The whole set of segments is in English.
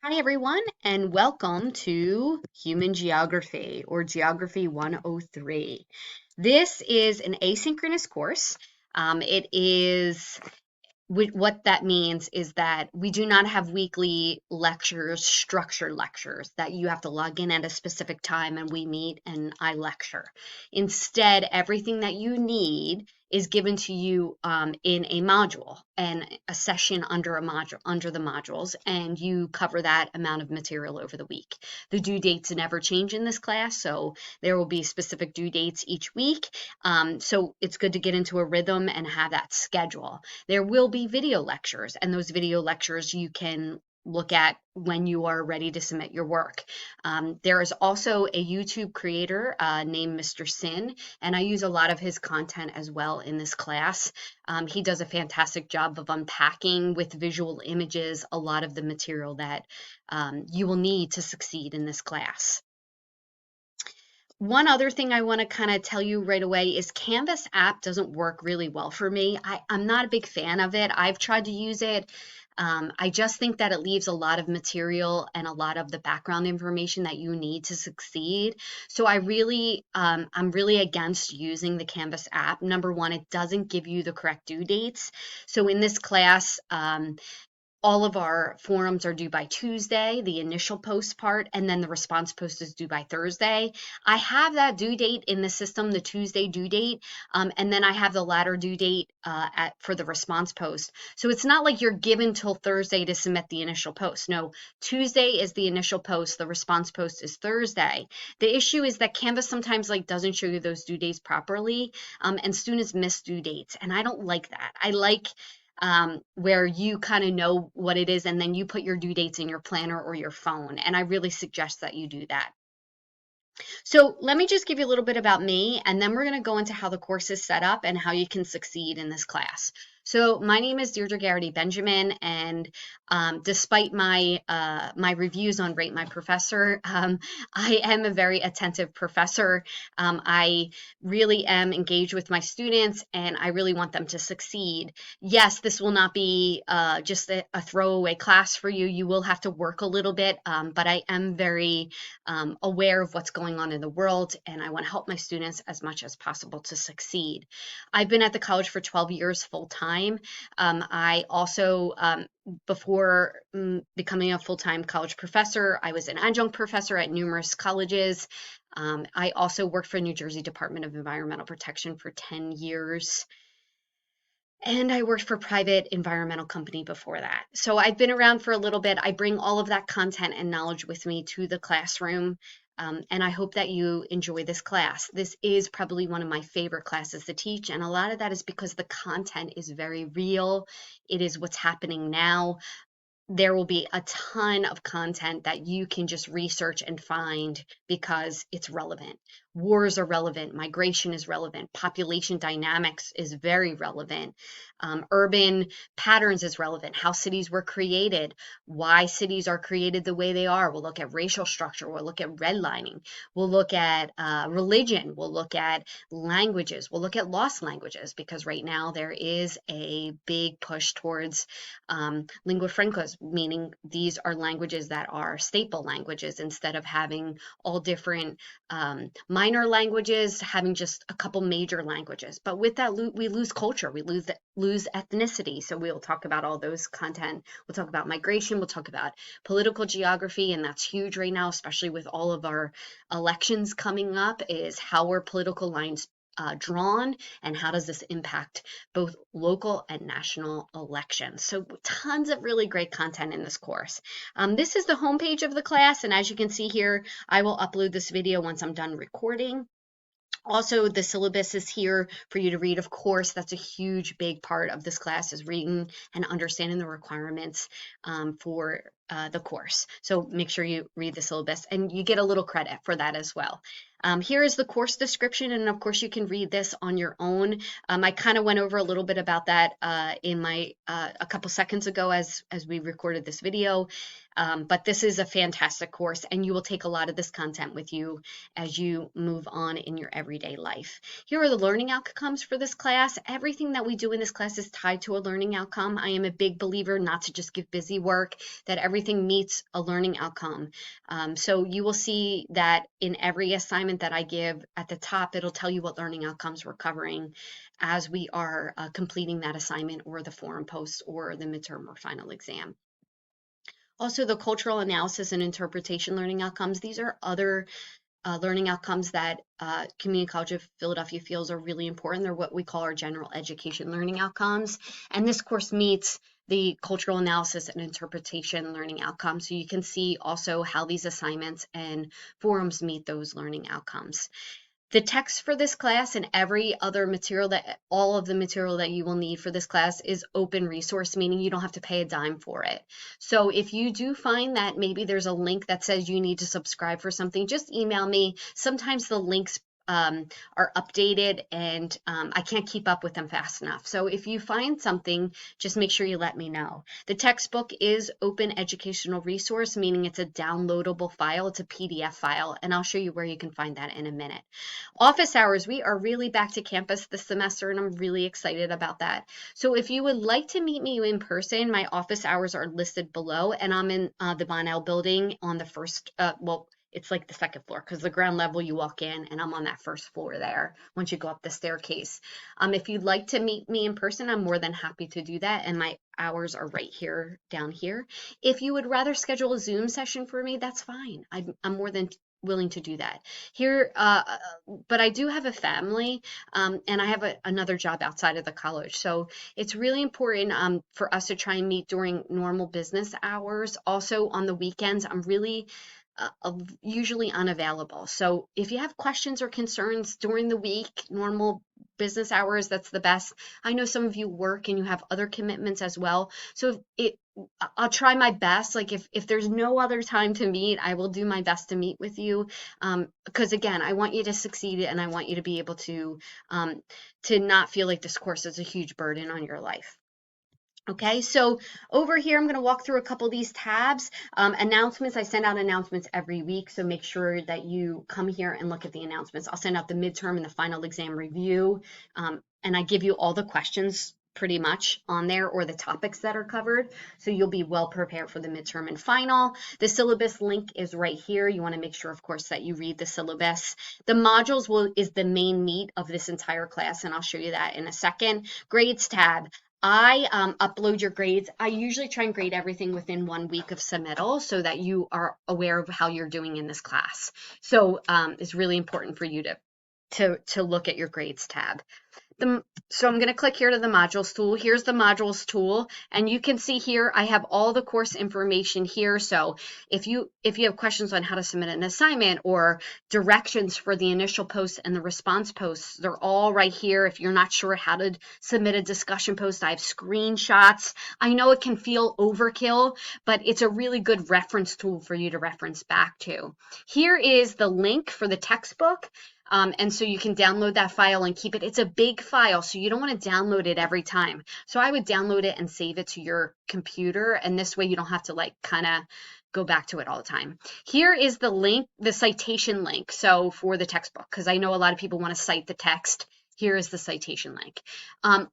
Hi, everyone, and welcome to Human Geography or Geography 103. This is an asynchronous course. It is what that means is that we do not have weekly lectures, structured lectures that you have to log in at a specific time and we meet and I lecture. Instead, everything that you need is given to you in a module and a session under a module under the modules, and you cover that amount of material over the week. The due dates never change in this class, so there will be specific due dates each week. So it's good to get into a rhythm and have that schedule. There will be video lectures, and those video lectures you can look at when you are ready to submit your work. There is also a YouTube creator named Mr. Sin, and I use a lot of his content as well in this class. He does a fantastic job of unpacking with visual images a lot of the material that you will need to succeed in this class. One other thing I want to kind of tell you right away is Canvas app doesn't work really well for me. I'm not a big fan of it. I've tried to use it. I just think that it leaves a lot of material and a lot of the background information that you need to succeed. So I'm really against using the Canvas app. Number one, it doesn't give you the correct due dates. So in this class, all of our forums are due by Tuesday, the initial post part, and then the response post is due by Thursday. I have that due date in the system, the Tuesday due date, and then I have the latter due date for the response post. So it's not like you're given till Thursday to submit the initial post. No, Tuesday is the initial post, the response post is Thursday. The issue is that Canvas sometimes doesn't show you those due dates properly, and students miss due dates, and I don't like that. I like where you kind of know what it is and then you put your due dates in your planner or your phone. And I really suggest that you do that. So let me just give you a little bit about me, and then we're going to go into how the course is set up and how you can succeed in this class. So my name is Deirdre Garrity Benjamin, and despite my reviews on Rate My Professor, I am a very attentive professor. I really am engaged with my students, and I really want them to succeed. Yes, this will not be just a throwaway class for you. You will have to work a little bit, but I am very aware of what's going on in the world, and I want to help my students as much as possible to succeed. I've been at the college for 12 years full time. I also, before becoming a full-time college professor, I was an adjunct professor at numerous colleges. I also worked for New Jersey Department of Environmental Protection for 10 years. And I worked for a private environmental company before that. So I've been around for a little bit. I bring all of that content and knowledge with me to the classroom. And I hope that you enjoy this class. This is probably one of my favorite classes to teach. And a lot of that is because the content is very real. It is what's happening now. There will be a ton of content that you can just research and find because it's relevant. Wars are relevant, migration is relevant, population dynamics is very relevant, urban patterns is relevant, how cities were created, why cities are created the way they are. We'll look at racial structure, we'll look at redlining, we'll look at religion, we'll look at languages, we'll look at lost languages, because right now there is a big push towards lingua francas, meaning these are languages that are staple languages instead of having all different minor languages, having just a couple major languages. But with that, we lose culture, we lose ethnicity. So we'll talk about all those content. We'll talk about migration, we'll talk about political geography, and that's huge right now, especially with all of our elections coming up, is how are political lines drawn, and how does this impact both local and national elections. So tons of really great content in this course. This is the homepage of the class, and as you can see here, I will upload this video once I'm done recording. Also, the syllabus is here for you to read. Of course, that's a huge, big part of this class, is reading and understanding the requirements for the course. So make sure you read the syllabus, and you get a little credit for that as well. Here is the course description, and of course you can read this on your own. I kind of went over a little bit about that in my a couple seconds ago as we recorded this video. But this is a fantastic course, and you will take a lot of this content with you as you move on in your everyday life. Here are the learning outcomes for this class. Everything that we do in this class is tied to a learning outcome. I am a big believer not to just give busy work, that everything meets a learning outcome. So you will see that in every assignment that I give at the top, it'll tell you what learning outcomes we're covering as we are completing that assignment or the forum post or the midterm or final exam. Also, the cultural analysis and interpretation learning outcomes. These are other learning outcomes that Community College of Philadelphia feels are really important. They're what we call our general education learning outcomes. And this course meets the cultural analysis and interpretation learning outcomes. So you can see also how these assignments and forums meet those learning outcomes. The text for this class and every other material all of the material that you will need for this class is open resource, meaning you don't have to pay a dime for it. So if you do find that maybe there's a link that says you need to subscribe for something, just email me. Sometimes the links are updated and I can't keep up with them fast enough. So if you find something, just make sure you let me know. The textbook is open educational resource, meaning it's a downloadable file. It's a PDF file, and I'll show you where you can find that in a minute. Office hours, we are really back to campus this semester, and I'm really excited about that. So if you would like to meet me in person, my office hours are listed below, and I'm in the Bonnell building on the first, it's like the second floor because the ground level you walk in and I'm on that first floor there once you go up the staircase. If you'd like to meet me in person, I'm more than happy to do that, and my hours are right here down here. If you would rather schedule a Zoom session for me, that's fine. I'm more than willing to do that here, but I do have a family and I have another job outside of the college, so it's really important for us to try and meet during normal business hours. Also on the weekends, I'm really usually unavailable. So if you have questions or concerns during the week, normal business hours, that's the best. I know some of you work and you have other commitments as well. So I'll try my best. Like if there's no other time to meet, I will do my best to meet with you. Because again, I want you to succeed and I want you to be able to not feel like this course is a huge burden on your life. Okay, so over here, I'm going to walk through a couple of these tabs. Announcements, I send out announcements every week, so make sure that you come here and look at the announcements. I'll send out the midterm and the final exam review, and I give you all the questions pretty much on there or the topics that are covered, so you'll be well prepared for the midterm and final. The syllabus link is right here. You want to make sure, of course, that you read the syllabus. The modules is the main meat of this entire class, and I'll show you that in a second. Grades tab. I upload your grades. I usually try and grade everything within 1 week of submittal so that you are aware of how you're doing in this class. So it's really important for you to look at your grades tab. So I'm going to click here to the modules tool. Here's the modules tool, and you can see here I have all the course information here. So if you have questions on how to submit an assignment or directions for the initial posts and the response posts, they're all right here. If you're not sure how to submit a discussion post, I have screenshots. I know it can feel overkill, but it's a really good reference tool for you to reference back to. Here is the link for the textbook. And so you can download that file and keep it. It's a big file, so you don't want to download it every time. So I would download it and save it to your computer, and this way you don't have to like kind of go back to it all the time. Here is the link, the citation link. So for the textbook, because I know a lot of people want to cite the text. Here is the citation link.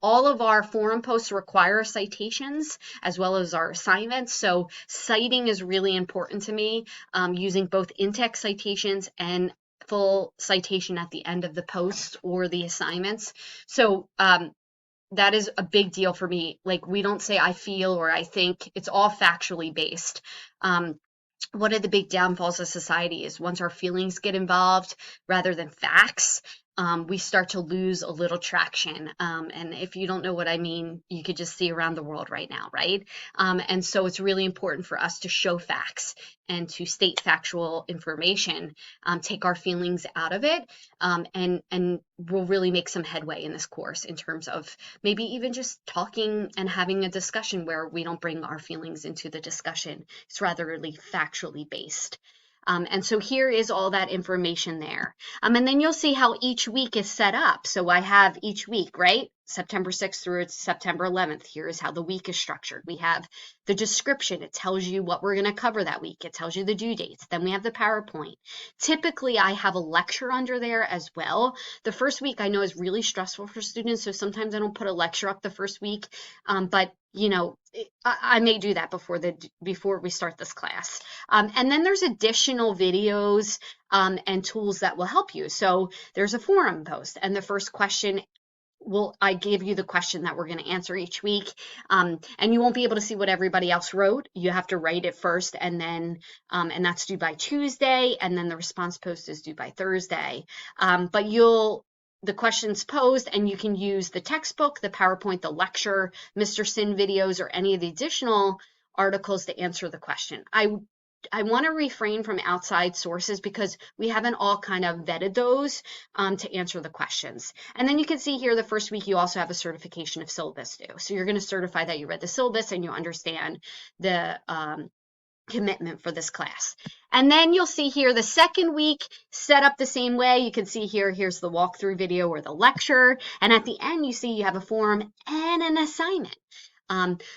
All of our forum posts require citations as well as our assignments. So citing is really important to me, using both in-text citations and full citation at the end of the post or the assignments. So that is a big deal for me. Like, we don't say I feel or I think. It's all factually based. One of the big downfalls of society is once our feelings get involved rather than facts, we start to lose a little traction. And if you don't know what I mean, you could just see around the world right now, right? And so it's really important for us to show facts and to state factual information, take our feelings out of it, and we'll really make some headway in this course in terms of maybe even just talking and having a discussion where we don't bring our feelings into the discussion. It's rather really factually based. And so here is all that information there. And then you'll see how each week is set up. So I have each week, right? September 6th through September 11th. Here is how the week is structured. We have the description. It tells you what we're going to cover that week. It tells you the due dates. Then we have the PowerPoint. Typically, I have a lecture under there as well. The first week I know is really stressful for students, so sometimes I don't put a lecture up the first week, but you know, I may do that before we start this class. And then there's additional videos and tools that will help you. So there's a forum post, and the first question I give you the question that we're going to answer each week, and you won't be able to see what everybody else wrote. You have to write it first, and then and that's due by Tuesday, and then the response post is due by Thursday. But the questions posed, and you can use the textbook, the PowerPoint, the lecture, Mr. Sin videos, or any of the additional articles to answer the question. I want to refrain from outside sources because we haven't all kind of vetted those to answer the questions. And then you can see here the first week you also have a certification of syllabus due. So you're going to certify that you read the syllabus and you understand the commitment for this class. And then you'll see here the second week set up the same way. You can see here's the walkthrough video or the lecture. And at the end, you see you have a forum and an assignment.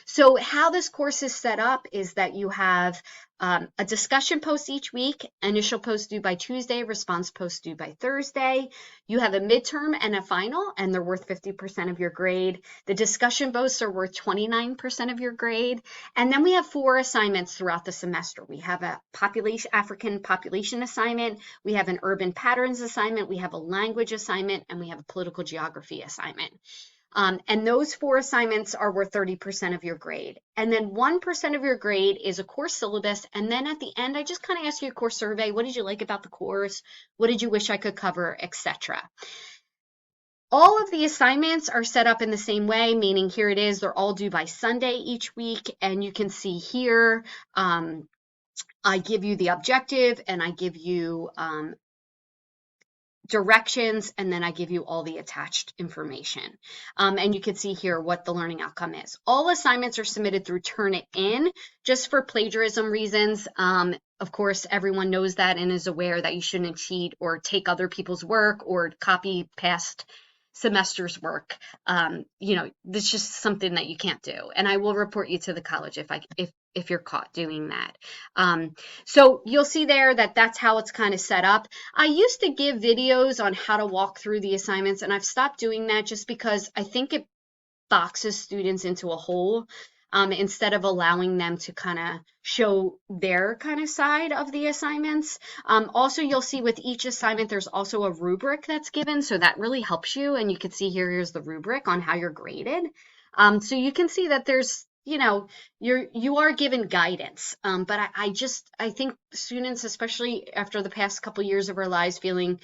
So how this course is set up is that you have a discussion post each week, initial post due by Tuesday, response post due by Thursday. You have a midterm and a final, and they're worth 50% of your grade. The discussion posts are worth 29% of your grade. And then we have 4 assignments throughout the semester. We have a African population assignment, we have an urban patterns assignment, we have a language assignment, and we have a political geography assignment. And those 4 assignments are worth 30% of your grade. And then 1% of your grade is a course syllabus. And then at the end, I just kind of ask you a course survey. What did you like about the course? What did you wish I could cover, etc. All of the assignments are set up in the same way, meaning here it is, they're all due by Sunday each week. And you can see here, I give you the objective and I give you directions, and then I give you all the attached information. And you can see here what the learning outcome is. All assignments are submitted through Turnitin, just for plagiarism reasons. Of course, everyone knows that and is aware that you shouldn't cheat or take other people's work or copy past semester's work. You know, this is just something that you can't do. And I will report you to the college if you're caught doing that. So you'll see there that that's how it's kind of set up. I used to give videos on how to walk through the assignments, and I've stopped doing that just because I think it boxes students into a hole instead of allowing them to kind of show their kind of side of the assignments. Also, you'll see with each assignment, there's also a rubric that's given, so that really helps you. And you can see here's the rubric on how you're graded. So you can see that there's, you know, you are given guidance, but I think students, especially after the past couple years of our lives, feeling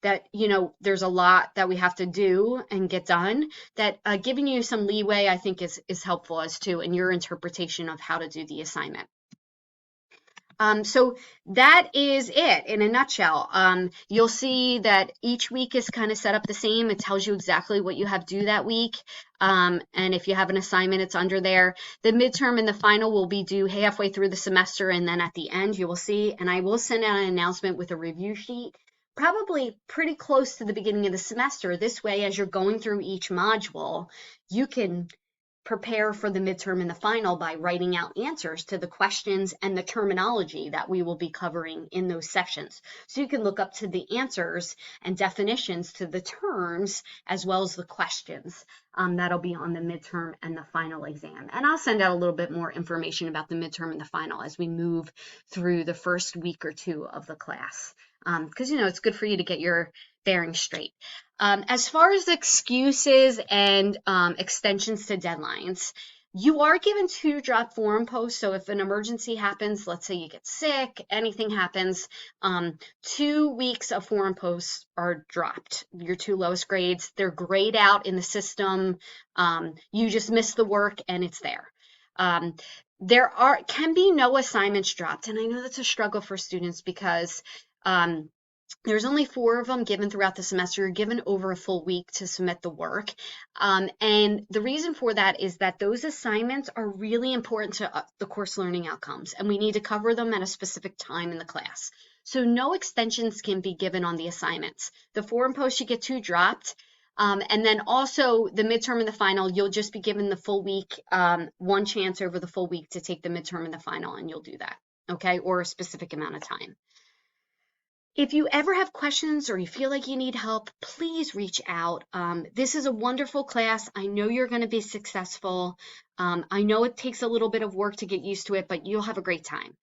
that, you know, there's a lot that we have to do and get done, that giving you some leeway, I think is helpful as to in your interpretation of how to do the assignment. So that is it in a nutshell. You'll see that each week is kind of set up the same. It tells you exactly what you have due that week. And if you have an assignment, it's under there. The midterm and the final will be due halfway through the semester, and then at the end you will see, and I will send out an announcement with a review sheet, probably pretty close to the beginning of the semester. This way, as you're going through each module, you can prepare for the midterm and the final by writing out answers to the questions and the terminology that we will be covering in those sessions. So you can look up to the answers and definitions to the terms as well as the questions. That'll be on the midterm and the final exam. And I'll send out a little bit more information about the midterm and the final as we move through the first week or 2 of the class. Because, you know, it's good for you to get your bearings straight. As far as excuses and extensions to deadlines, you are given 2 drop forum posts. So if an emergency happens, let's say you get sick, anything happens, 2 weeks of forum posts are dropped. Your 2 lowest grades, they're grayed out in the system. You just miss the work and it's there. There can be no assignments dropped. And I know that's a struggle for students because there's only 4 of them given throughout the semester. You're given over a full week to submit the work. And the reason for that is that those assignments are really important to the course learning outcomes, and we need to cover them at a specific time in the class. So no extensions can be given on the assignments. The forum posts, you get 2 dropped. And then also the midterm and the final, you'll just be given the full week, one chance over the full week to take the midterm and the final, and you'll do that, okay, or a specific amount of time. If you ever have questions or you feel like you need help, please reach out. This is a wonderful class. I know you're going to be successful. I know it takes a little bit of work to get used to it, but you'll have a great time.